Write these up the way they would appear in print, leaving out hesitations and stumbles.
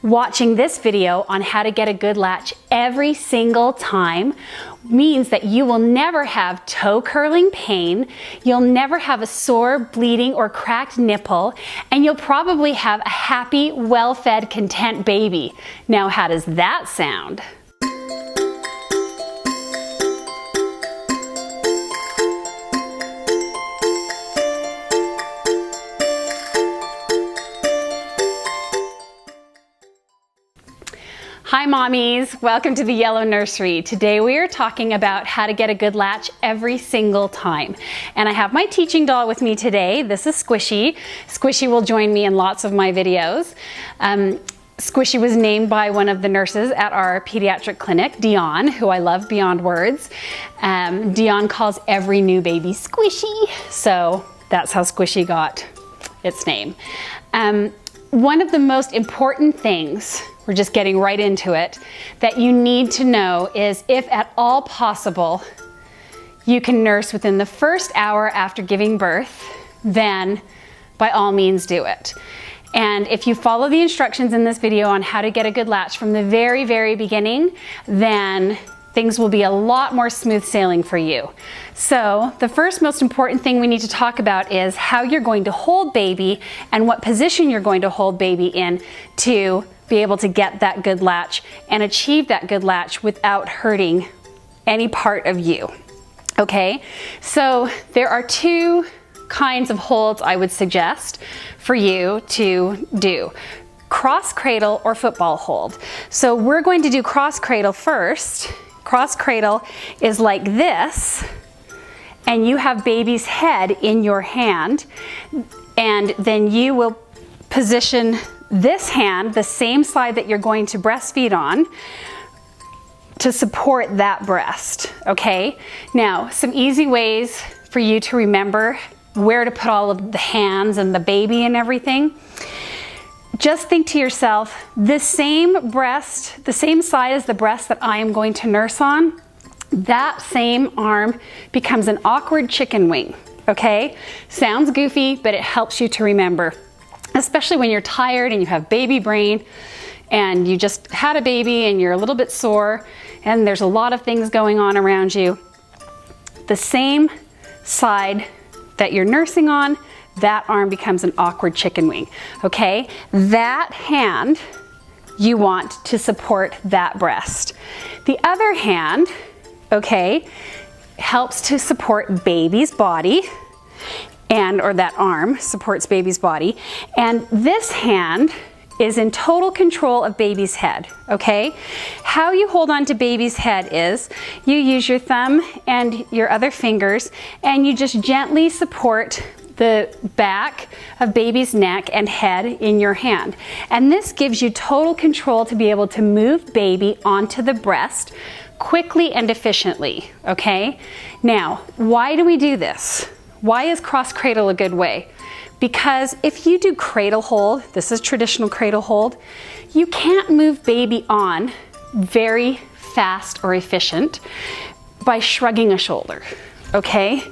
Watching this video on how to get a good latch every single time means that you will never have toe curling pain, you'll never have a sore, bleeding, or cracked nipple, and you'll probably have a happy, well-fed, content baby. Now, how does that sound? Hi mommies, welcome to the Yellow Nursery. Today we are talking about how to get a good latch every single time. And I have my teaching doll with me today. This is Squishy. Squishy will join me in lots of my videos. Squishy was named by one of the nurses at our pediatric clinic, Dion, who I love beyond words. Dion calls every new baby Squishy, so that's how Squishy got its name. One of the most important things, we're just getting right into it, that you need to know is if at all possible, you can nurse within the first hour after giving birth, then by all means do it. And if you follow the instructions in this video on how to get a good latch from the very, very beginning, then things will be a lot more smooth sailing for you. So the first most important thing we need to talk about is how you're going to hold baby and what position you're going to hold baby in to be able to get that good latch and achieve that good latch without hurting any part of you. Okay, so there are two kinds of holds I would suggest for you to do: cross cradle or football hold. So we're going to do cross cradle first. Cross cradle is like this, and you have baby's head in your hand, and then you will position this hand, the same side that you're going to breastfeed on, to support that breast, okay? Now, some easy ways for you to remember where to put all of the hands and the baby and everything. Just think to yourself, this same breast, the same side as the breast that I am going to nurse on, that same arm becomes an awkward chicken wing, okay? Sounds goofy, but it helps you to remember, especially when you're tired and you have baby brain and you just had a baby and you're a little bit sore and there's a lot of things going on around you. The same side that you're nursing on, that arm becomes an awkward chicken wing, okay? That hand, you want to support that breast. The other hand, okay, helps to support baby's body, or that arm supports baby's body, and this hand is in total control of baby's head, okay? How you hold on to baby's head is you use your thumb and your other fingers and you just gently support the back of baby's neck and head in your hand. And this gives you total control to be able to move baby onto the breast quickly and efficiently, okay? Now, why do we do this? Why is cross cradle a good way? Because if you do cradle hold, this is traditional cradle hold, you can't move baby on very fast or efficient by shrugging a shoulder, okay?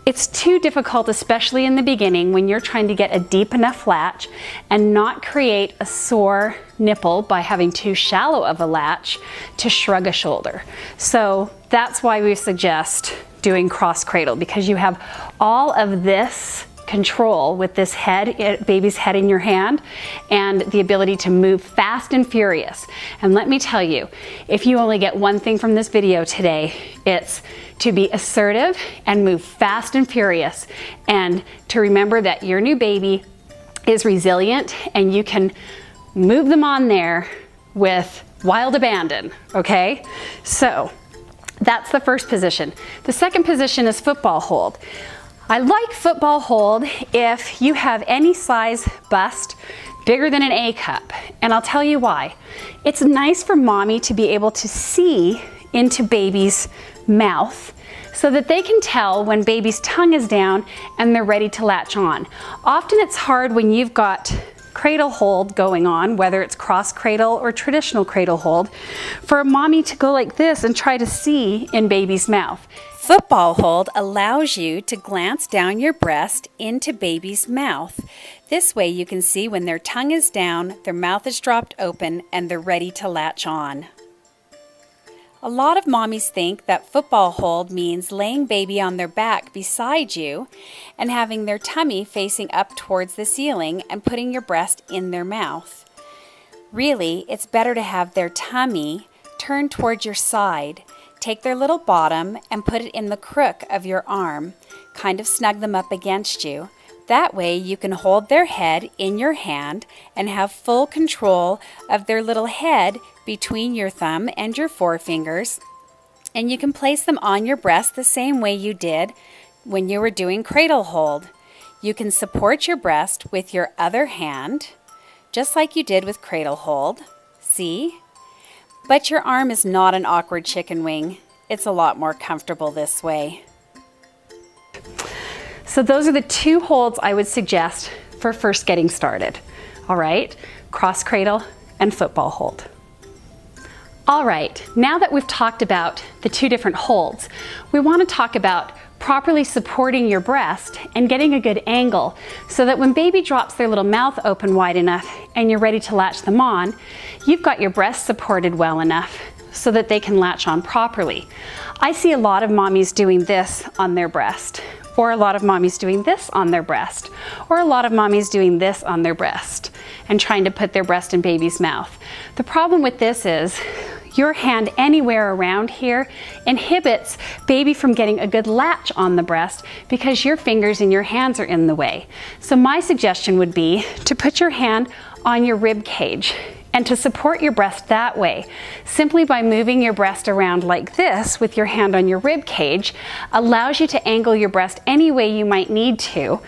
It's too difficult, especially in the beginning when you're trying to get a deep enough latch and not create a sore nipple by having too shallow of a latch to shrug a shoulder. So that's why we suggest doing cross cradle, because you have all of this control with this head, baby's head in your hand, and the ability to move fast and furious. And let me tell you, if you only get one thing from this video today, it's to be assertive and move fast and furious, and to remember that your new baby is resilient and you can move them on there with wild abandon, okay? So that's the first position. The second position is football hold. I like football hold if you have any size bust bigger than an A cup, and I'll tell you why. It's nice for mommy to be able to see into baby's mouth so that they can tell when baby's tongue is down and they're ready to latch on. Often it's hard when you've got cradle hold going on, whether it's cross cradle or traditional cradle hold, for a mommy to go like this and try to see in baby's mouth. Football hold allows you to glance down your breast into baby's mouth. This way you can see when their tongue is down, their mouth is dropped open, and they're ready to latch on. A lot of mommies think that football hold means laying baby on their back beside you and having their tummy facing up towards the ceiling and putting your breast in their mouth. Really, it's better to have their tummy turned towards your side. Take their little bottom and put it in the crook of your arm. Kind of snug them up against you. That way you can hold their head in your hand and have full control of their little head between your thumb and your forefingers. And you can place them on your breast the same way you did when you were doing cradle hold. You can support your breast with your other hand, just like you did with cradle hold. See? But your arm is not an awkward chicken wing. It's a lot more comfortable this way. So those are the two holds I would suggest for first getting started. All right, cross cradle and football hold. All right, now that we've talked about the two different holds, we want to talk about properly supporting your breast and getting a good angle so that when baby drops their little mouth open wide enough and you're ready to latch them on, you've got your breast supported well enough so that they can latch on properly. I see a lot of mommies doing this on their breast, or a lot of mommies doing this on their breast, or a lot of mommies doing this on their breast and trying to put their breast in baby's mouth. The problem with this is your hand anywhere around here inhibits baby from getting a good latch on the breast because your fingers and your hands are in the way. So my suggestion would be to put your hand on your rib cage and to support your breast that way. Simply by moving your breast around like this with your hand on your rib cage allows you to angle your breast any way you might need to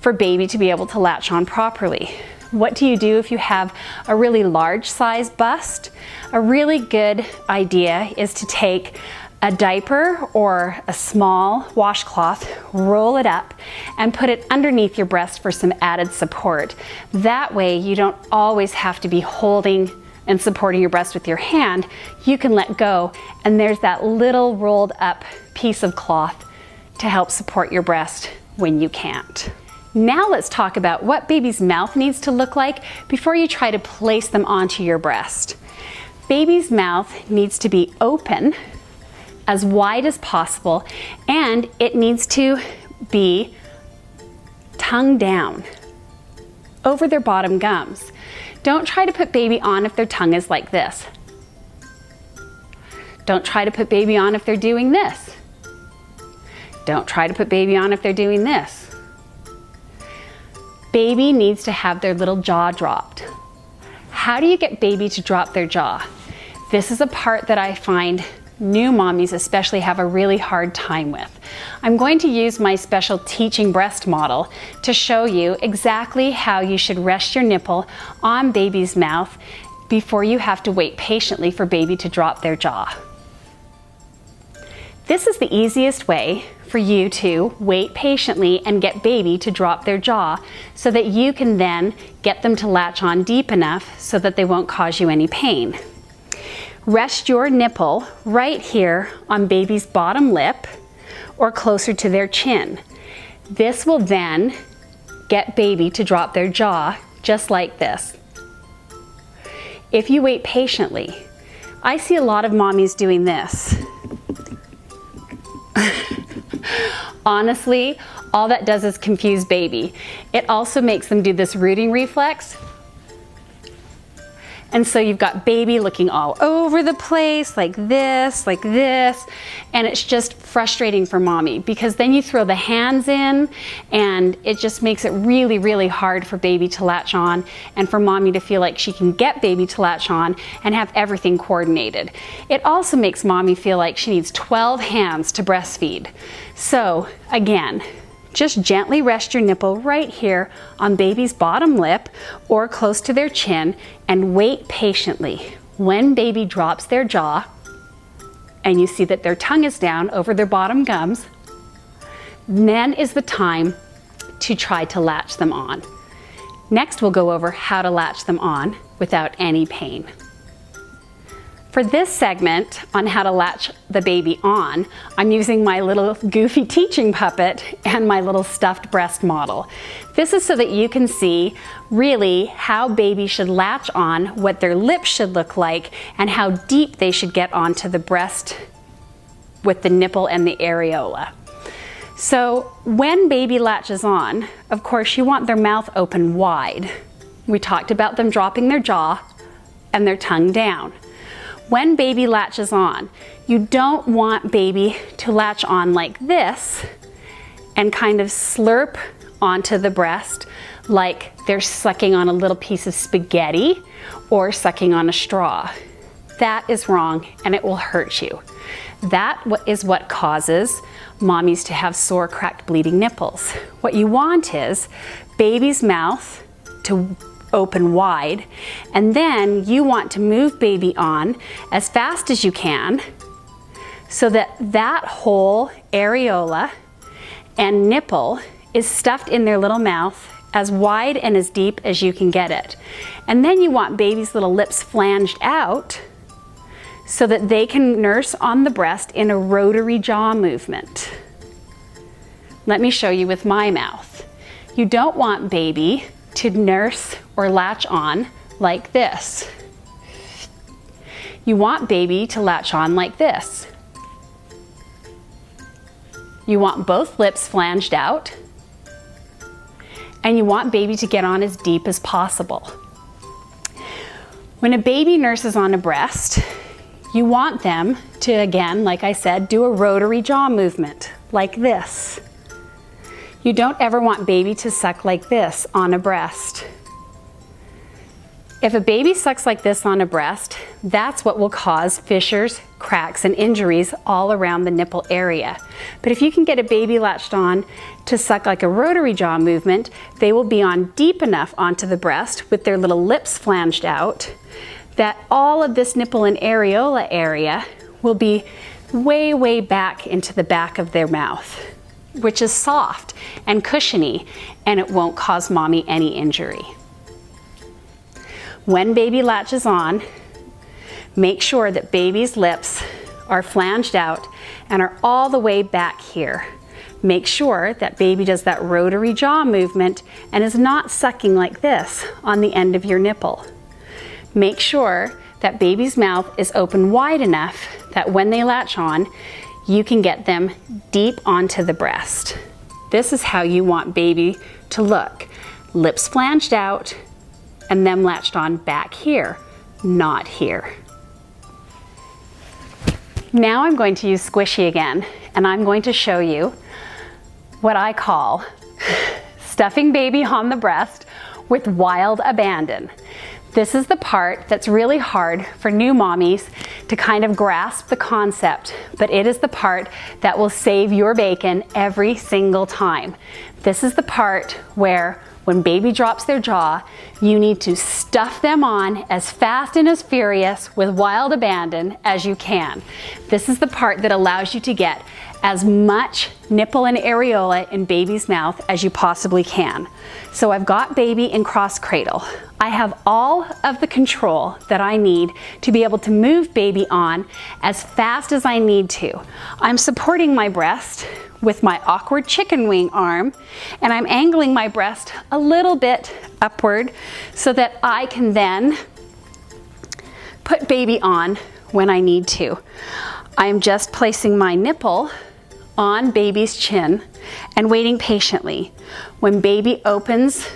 for baby to be able to latch on properly. What do you do if you have a really large size bust? A really good idea is to take a diaper or a small washcloth, roll it up, and put it underneath your breast for some added support. That way you don't always have to be holding and supporting your breast with your hand. You can let go, and there's that little rolled up piece of cloth to help support your breast when you can't. Now let's talk about what baby's mouth needs to look like before you try to place them onto your breast. Baby's mouth needs to be open, as wide as possible, and it needs to be tongue down over their bottom gums. Don't try to put baby on if their tongue is like this. Don't try to put baby on if they're doing this. Don't try to put baby on if they're doing this. Baby needs to have their little jaw dropped. How do you get baby to drop their jaw? This is a part that I find new mommies especially have a really hard time with. I'm going to use my special teaching breast model to show you exactly how you should rest your nipple on baby's mouth before you have to wait patiently for baby to drop their jaw. This is the easiest way for you to wait patiently and get baby to drop their jaw so that you can then get them to latch on deep enough so that they won't cause you any pain. Rest your nipple right here on baby's bottom lip or closer to their chin. This will then get baby to drop their jaw just like this. If you wait patiently, I see a lot of mommies doing this. Honestly, all that does is confuse baby. It also makes them do this rooting reflex. And so you've got baby looking all over the place, like this, and it's just frustrating for mommy because then you throw the hands in and it just makes it really, really hard for baby to latch on and for mommy to feel like she can get baby to latch on and have everything coordinated. It also makes mommy feel like she needs 12 hands to breastfeed. So again, just gently rest your nipple right here on baby's bottom lip or close to their chin and wait patiently. When baby drops their jaw and you see that their tongue is down over their bottom gums, then is the time to try to latch them on. Next, we'll go over how to latch them on without any pain. For this segment on how to latch the baby on, I'm using my little goofy teaching puppet and my little stuffed breast model. This is so that you can see really how babies should latch on, what their lips should look like, and how deep they should get onto the breast with the nipple and the areola. So when baby latches on, of course you want their mouth open wide. We talked about them dropping their jaw and their tongue down. When baby latches on, you don't want baby to latch on like this and kind of slurp onto the breast like they're sucking on a little piece of spaghetti or sucking on a straw. That is wrong and it will hurt you. That is what causes mommies to have sore, cracked, bleeding nipples. What you want is baby's mouth to open wide, and then you want to move baby on as fast as you can so that that whole areola and nipple is stuffed in their little mouth as wide and as deep as you can get it. And then you want baby's little lips flanged out so that they can nurse on the breast in a rotary jaw movement. Let me show you with my mouth. You don't want baby to nurse or latch on like this. You want baby to latch on like this. You want both lips flanged out, and you want baby to get on as deep as possible. When a baby nurses on a breast, you want them to, again, like I said, do a rotary jaw movement like this. You don't ever want baby to suck like this on a breast. If a baby sucks like this on a breast, that's what will cause fissures, cracks, and injuries all around the nipple area. But if you can get a baby latched on to suck like a rotary jaw movement, they will be on deep enough onto the breast with their little lips flanged out that all of this nipple and areola area will be way, way back into the back of their mouth, which is soft and cushiony, and it won't cause mommy any injury. When baby latches on, make sure that baby's lips are flanged out and are all the way back here. Make sure that baby does that rotary jaw movement and is not sucking like this on the end of your nipple. Make sure that baby's mouth is open wide enough that when they latch on, you can get them deep onto the breast. This is how you want baby to look. Lips flanged out and them latched on back here, not here. Now I'm going to use Squishy again, and I'm going to show you what I call stuffing baby on the breast with wild abandon. This is the part that's really hard for new mommies to kind of grasp the concept, but it is the part that will save your bacon every single time. This is the part where when baby drops their jaw, you need to stuff them on as fast and as furious with wild abandon as you can. This is the part that allows you to get as much nipple and areola in baby's mouth as you possibly can. So I've got baby in cross cradle. I have all of the control that I need to be able to move baby on as fast as I need to. I'm supporting my breast with my awkward chicken wing arm, and I'm angling my breast a little bit upward so that I can then put baby on when I need to. I'm just placing my nipple on baby's chin and waiting patiently. When baby opens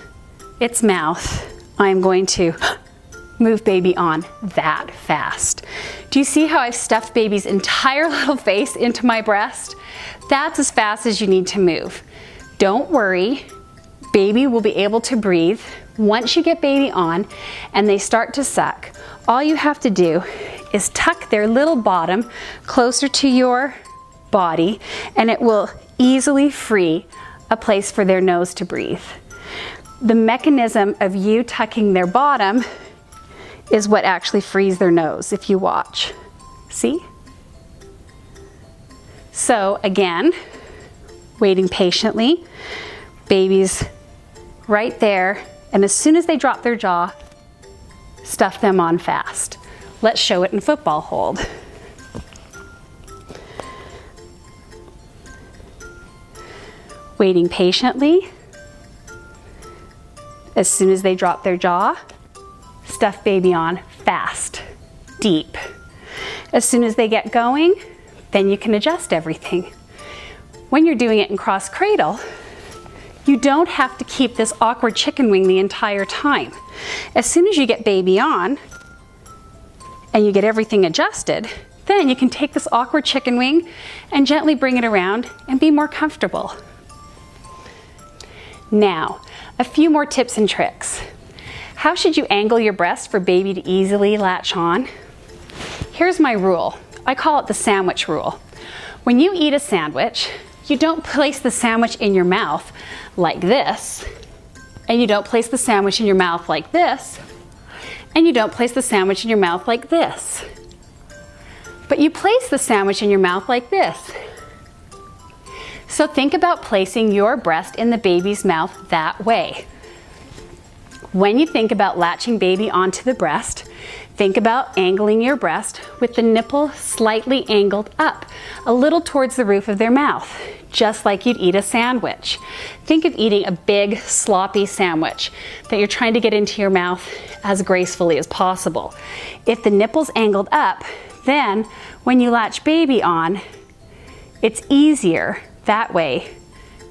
its mouth, I'm going to move baby on that fast. Do you see how I've stuffed baby's entire little face into my breast? That's as fast as you need to move. Don't worry, baby will be able to breathe. Once you get baby on and they start to suck, all you have to do is tuck their little bottom closer to your body, and it will easily free a place for their nose to breathe. The mechanism of you tucking their bottom is what actually frees their nose, if you watch. See? So again, waiting patiently, baby's right there, and as soon as they drop their jaw, stuff them on fast. Let's show it in football hold. Waiting patiently. As soon as they drop their jaw, stuff baby on fast, deep. As soon as they get going, then you can adjust everything. When you're doing it in cross cradle, you don't have to keep this awkward chicken wing the entire time. As soon as you get baby on and you get everything adjusted, then you can take this awkward chicken wing and gently bring it around and be more comfortable. Now, a few more tips and tricks. How should you angle your breast for baby to easily latch on? Here's my rule. I call it the sandwich rule. When you eat a sandwich, you don't place the sandwich in your mouth like this, and you don't place the sandwich in your mouth like this, and you don't place the sandwich in your mouth like this. But you place the sandwich in your mouth like this. So think about placing your breast in the baby's mouth that way. When you think about latching baby onto the breast, think about angling your breast with the nipple slightly angled up, a little towards the roof of their mouth, just like you'd eat a sandwich. Think of eating a big, sloppy sandwich that you're trying to get into your mouth as gracefully as possible. If the nipple's angled up, then when you latch baby on, it's easier that way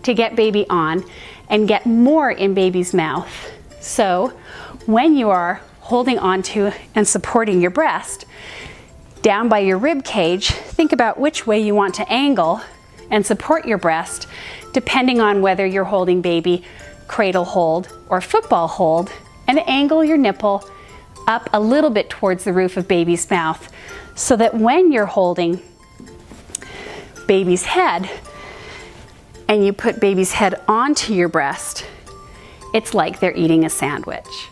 to get baby on and get more in baby's mouth. So when you are holding onto and supporting your breast down by your rib cage, think about which way you want to angle and support your breast depending on whether you're holding baby cradle hold or football hold, and angle your nipple up a little bit towards the roof of baby's mouth so that when you're holding baby's head and you put baby's head onto your breast, it's like they're eating a sandwich.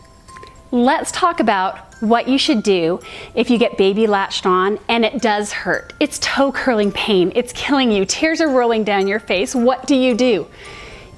Let's talk about what you should do if you get baby latched on and it does hurt. It's toe curling pain, it's killing you, tears are rolling down your face. What do?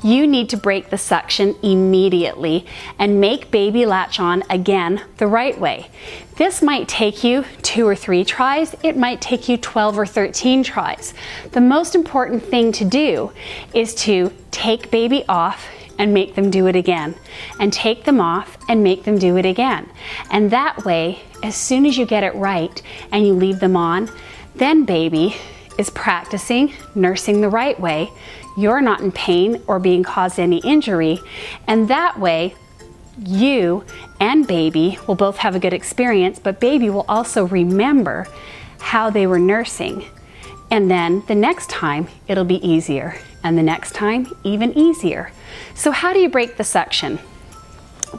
You need to break the suction immediately and make baby latch on again the right way. This might take you 2 or 3 tries. It might take you 12 or 13 tries. The most important thing to do is to take baby off and make them do it again, and take them off and make them do it again. And that way, as soon as you get it right and you leave them on, then baby is practicing nursing the right way. You're not in pain or being caused any injury, and that way you and baby will both have a good experience, but baby will also remember how they were nursing. And then the next time it'll be easier, and the next time even easier. So how do you break the suction?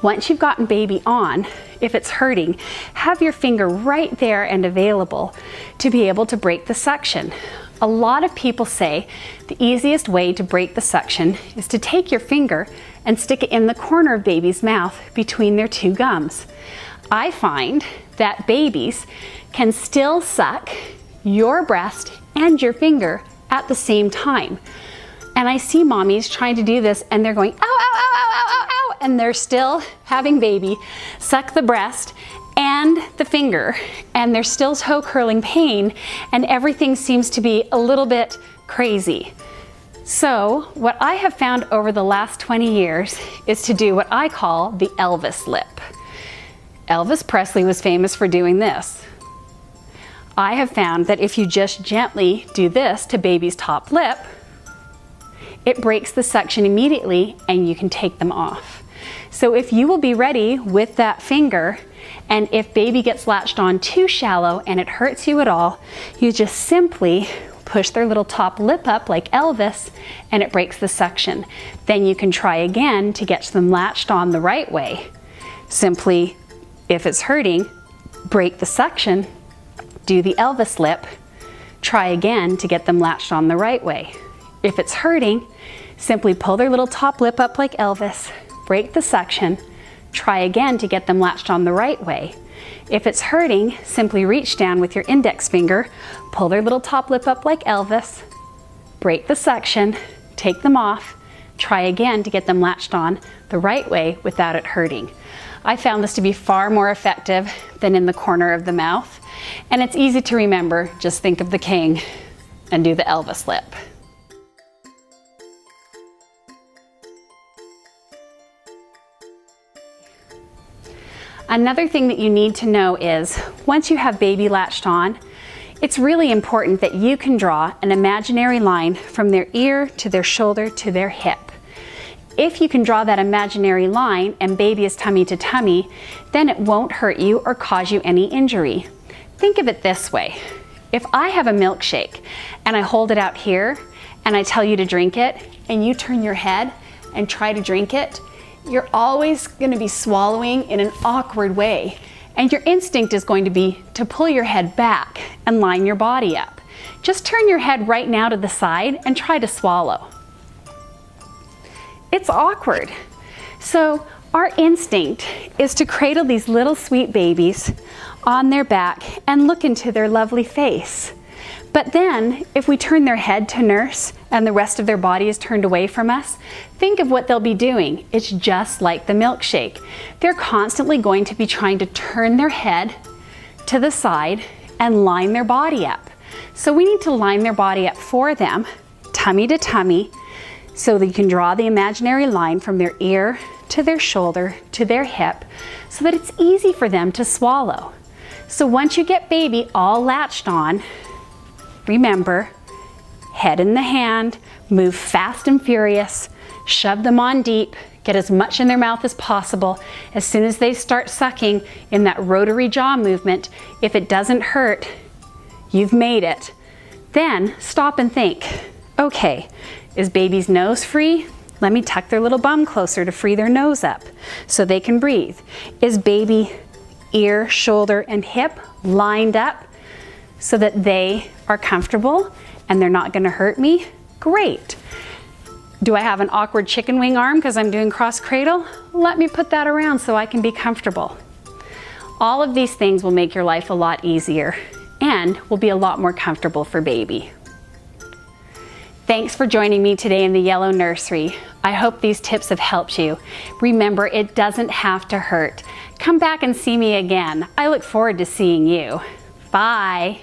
Once you've gotten baby on, if it's hurting, have your finger right there and available to be able to break the suction. A lot of people say the easiest way to break the suction is to take your finger and stick it in the corner of baby's mouth between their 2 gums. I find that babies can still suck your breast and your finger at the same time. And I see mommies trying to do this and they're going, ow, ow, ow, ow, ow, ow, ow, and they're still having baby suck the breast and the finger, and they're still toe curling pain, and everything seems to be a little bit crazy. So what I have found over the last 20 years is to do what I call the Elvis lip. Elvis Presley was famous for doing this. I have found that if you just gently do this to baby's top lip, it breaks the suction immediately and you can take them off. So if you will be ready with that finger, and if baby gets latched on too shallow and it hurts you at all, you just simply push their little top lip up like Elvis and it breaks the suction. Then you can try again to get them latched on the right way. Simply, if it's hurting, break the suction, do the Elvis lip, try again to get them latched on the right way. If it's hurting, simply pull their little top lip up like Elvis, break the suction, try again to get them latched on the right way. If it's hurting, simply reach down with your index finger, pull their little top lip up like Elvis, break the suction, take them off, try again to get them latched on the right way without it hurting. I found this to be far more effective than in the corner of the mouth. And it's easy to remember, just think of the king and do the Elvis lip. Another thing that you need to know is, once you have baby latched on, it's really important that you can draw an imaginary line from their ear to their shoulder to their hip. If you can draw that imaginary line and baby is tummy to tummy, then it won't hurt you or cause you any injury. Think of it this way. If I have a milkshake and I hold it out here and I tell you to drink it and you turn your head and try to drink it, you're always going to be swallowing in an awkward way. And your instinct is going to be to pull your head back and line your body up. Just turn your head right now to the side and try to swallow. It's awkward. So our instinct is to cradle these little sweet babies on their back and look into their lovely face. But then, if we turn their head to nurse and the rest of their body is turned away from us, think of what they'll be doing. It's just like the milkshake. They're constantly going to be trying to turn their head to the side and line their body up. So we need to line their body up for them, tummy to tummy, so that you can draw the imaginary line from their ear to their shoulder to their hip so that it's easy for them to swallow. So once you get baby all latched on, remember, head in the hand, move fast and furious, shove them on deep, get as much in their mouth as possible. As soon as they start sucking in that rotary jaw movement, if it doesn't hurt, you've made it. Then stop and think, okay, is baby's nose free? Let me tuck their little bum closer to free their nose up so they can breathe. Is baby ear, shoulder, and hip lined up so that they are comfortable and they're not going to hurt me? Great. Do I have an awkward chicken wing arm because I'm doing cross cradle? Let me put that around so I can be comfortable. All of these things will make your life a lot easier and will be a lot more comfortable for baby. Thanks for joining me today in the Yellow Nursery. I hope these tips have helped you. Remember, it doesn't have to hurt. Come back and see me again. I look forward to seeing you. Bye.